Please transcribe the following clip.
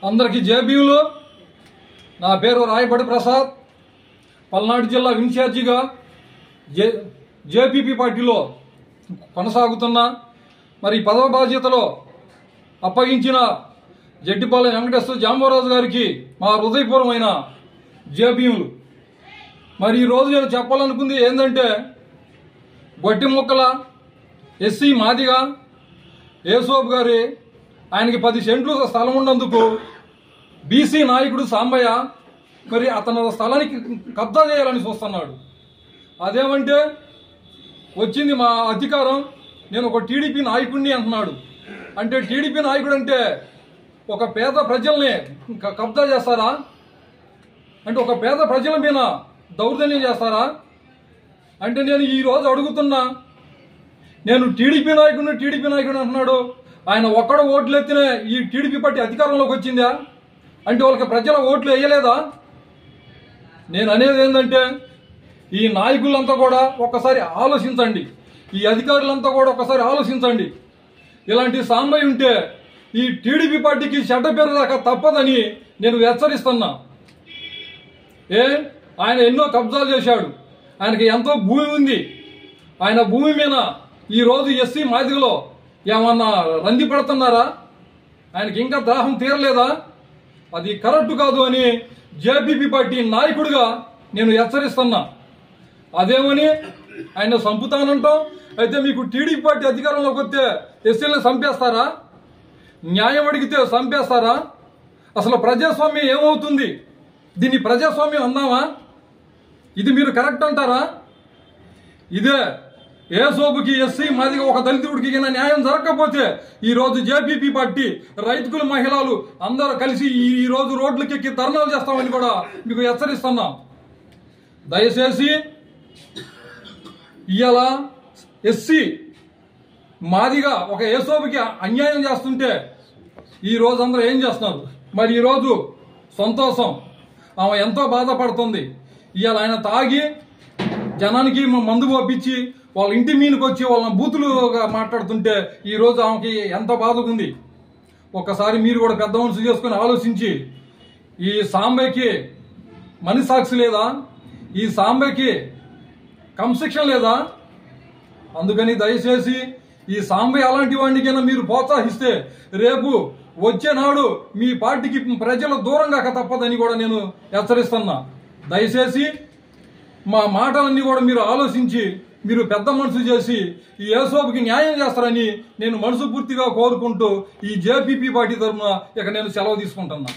అందరికీ జేబీలు. నా పేరు రాయబడి ప్రసాద్. పల్నాడు జిల్లా ఇన్ఛార్జిగా జేపీపీ పార్టీలో కొనసాగుతున్నా. మరి పదవ బాధ్యతలో అప్పగించిన జడ్డిపాలెం వెంకటేశ్వర జాంబవరాజు గారికి మా హృదయపూర్వమైన జేబీలు. మరి ఈరోజు నేను చెప్పాలనుకుంది ఏంటంటే, గొట్టి ముక్కల ఎస్సీ మాదిగా యేసోబు గారి ఆయనకి 10 సెంట్లు స్థలం ఉన్నందుకు బీసీ నాయకుడు సాంబయ్య మరి అతను స్థలానికి కబ్జా చేయాలని చూస్తున్నాడు. అదేమంటే వచ్చింది మా అధికారం, నేను ఒక టీడీపీ నాయకుడిని అంటున్నాడు. అంటే టీడీపీ నాయకుడు అంటే ఒక పేద ప్రజల్ని కబ్జా చేస్తారా? అంటే ఒక పేద ప్రజల మీద దౌర్జన్యం చేస్తారా? అంటే నేను ఈరోజు అడుగుతున్నా, నేను టీడీపీ నాయకుడు అంటున్నాడు. ఆయన ఒక్కడ ఓట్లు ఎత్తిన ఈ టీడీపీ పార్టీ అధికారంలోకి వచ్చిందా? అంటే వాళ్ళకి ప్రజల ఓట్లు వేయలేదా? నేను అనేది ఏంటంటే, ఈ నాయకులంతా కూడా ఒక్కసారి ఆలోచించండి, ఈ అధికారులంతా కూడా ఒక్కసారి ఆలోచించండి. ఇలాంటి సాంబయ్య ఉంటే ఈ టీడీపీ పార్టీకి చెడ్డ పేరు దాకా తప్పదని నేను హెచ్చరిస్తున్నా. ఆయన ఎన్నో కబ్జాలు చేశాడు, ఆయనకి ఎంతో భూమి ఉంది. ఆయన భూమి మీద ఈరోజు ఎస్సీ మాదిగలో ఏమన్నా రంది పడుతున్నారా? ఆయనకి ఇంకా దాహం తీరలేదా? అది కరెక్ట్ కాదు అని జేపీపీ పార్టీ నాయకుడిగా నేను హెచ్చరిస్తున్నా. అదేమని ఆయన చంపుతానంటాం, అయితే మీకు టీడీపీ పార్టీ అధికారంలోకి వస్తే ఎస్సీలను చంపేస్తారా? న్యాయం అడిగితే చంపేస్తారా? అసలు ప్రజాస్వామ్యం ఏమవుతుంది? దీన్ని ప్రజాస్వామ్యం అందామా? ఇది మీరు కరెక్ట్ అంటారా? ఇదే యేసోబుకి ఎస్సీ మాదిగా ఒక దళితుడికి న్యాయం జరగకపోతే ఈ రోజు జేపీపీ పార్టీ రైతులు మహిళలు అందరూ కలిసి ఈ రోజు రోడ్లకెక్కి ధర్నాలు చేస్తామని కూడా మీకు హెచ్చరిస్తున్నాం. దయచేసి ఇవాళ ఎస్సీ మాదిగా ఒక యేసోబుకి అన్యాయం చేస్తుంటే ఈ రోజు అందరూ ఏం చేస్తున్నారు? మరి ఈరోజు సంతోషం, ఆమె ఎంతో బాధపడుతుంది. ఇవాళ ఆయన తాగి జనానికి మందు పంపించి వాళ్ళ ఇంటి మీదకి వచ్చి వాళ్ళని బూతులుగా మాట్లాడుతుంటే ఈరోజు ఆమెకి ఎంత బాధగా ఉంది. ఒక్కసారి మీరు కూడా పెద్ద మనసు చేసుకుని ఆలోచించి, ఈ సాంబయ్యకి మనసాక్షి లేదా? ఈ సాంబయ్యకి క్రమశిక్షణ లేదా? అందుకని దయచేసి ఈ సాంబయ్య అలాంటి వాడికైనా మీరు ప్రోత్సహిస్తే రేపు వచ్చేనాడు మీ పార్టీకి ప్రజలు దూరంగా తప్పదని కూడా నేను హెచ్చరిస్తున్నా. దయచేసి మా మాటలన్నీ కూడా మీరు ఆలోచించి మీరు పెద్ద మనసు చేసి ఈ యేసోబుకి న్యాయం చేస్తారని నేను మనస్ఫూర్తిగా కోరుకుంటూ ఈ జేపీపీ పార్టీ తరఫున ఇక నేను సెలవు తీసుకుంటున్నా.